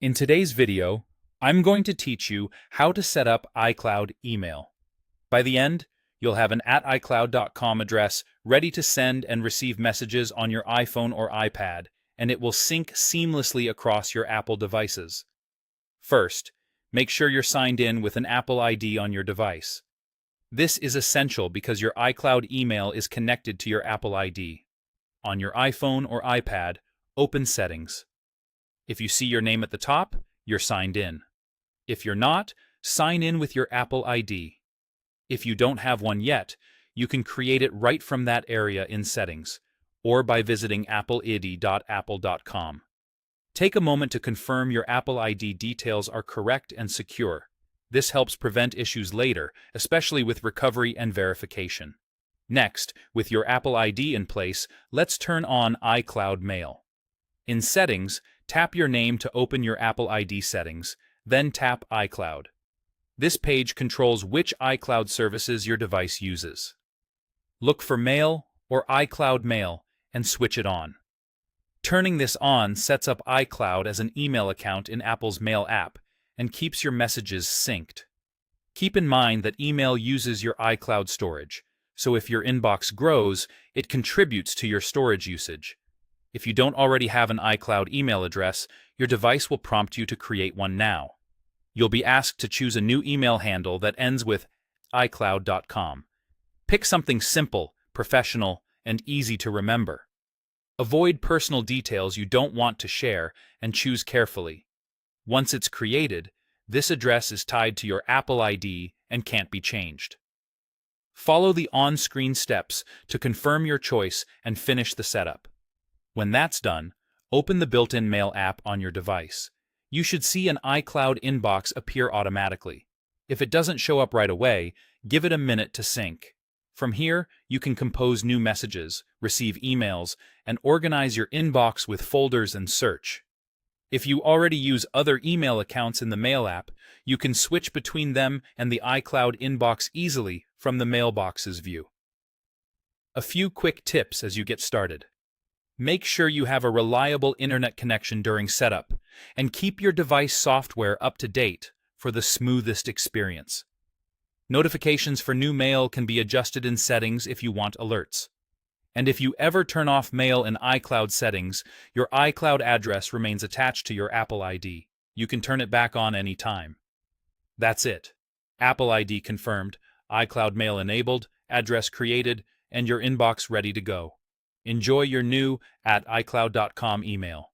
In today's video, I'm going to teach you how to set up iCloud email. By the end, you'll have an @icloud.com address ready to send and receive messages on your iPhone or iPad, and it will sync seamlessly across your Apple devices. First, make sure you're signed in with an Apple ID on your device. This is essential because your iCloud email is connected to your Apple ID. On your iPhone or iPad, open Settings. If you see your name at the top, you're signed in. If you're not, sign in with your Apple ID. If you don't have one yet, you can create it right from that area in Settings, or by visiting appleid.apple.com. Take a moment to confirm your Apple ID details are correct and secure. This helps prevent issues later, especially with recovery and verification. Next, with your Apple ID in place, let's turn on iCloud Mail. In Settings, tap your name to open your Apple ID settings, then tap iCloud. This page controls which iCloud services your device uses. Look for Mail or iCloud Mail and switch it on. Turning this on sets up iCloud as an email account in Apple's Mail app and keeps your messages synced. Keep in mind that email uses your iCloud storage, so if your inbox grows, it contributes to your storage usage. If you don't already have an iCloud email address, your device will prompt you to create one now. You'll be asked to choose a new email handle that ends with iCloud.com. Pick something simple, professional, and easy to remember. Avoid personal details you don't want to share and choose carefully. Once it's created, this address is tied to your Apple ID and can't be changed. Follow the on-screen steps to confirm your choice and finish the setup. When that's done, open the built-in Mail app on your device. You should see an iCloud inbox appear automatically. If it doesn't show up right away, give it a minute to sync. From here, you can compose new messages, receive emails, and organize your inbox with folders and search. If you already use other email accounts in the Mail app, you can switch between them and the iCloud inbox easily from the Mailboxes view. A few quick tips as you get started. Make sure you have a reliable internet connection during setup, and keep your device software up to date for the smoothest experience. Notifications for new mail can be adjusted in Settings if you want alerts. And if you ever turn off Mail in iCloud settings, your iCloud address remains attached to your Apple ID. You can turn it back on anytime. That's it. Apple ID confirmed, iCloud Mail enabled, address created, and your inbox ready to go. Enjoy your new @icloud.com email.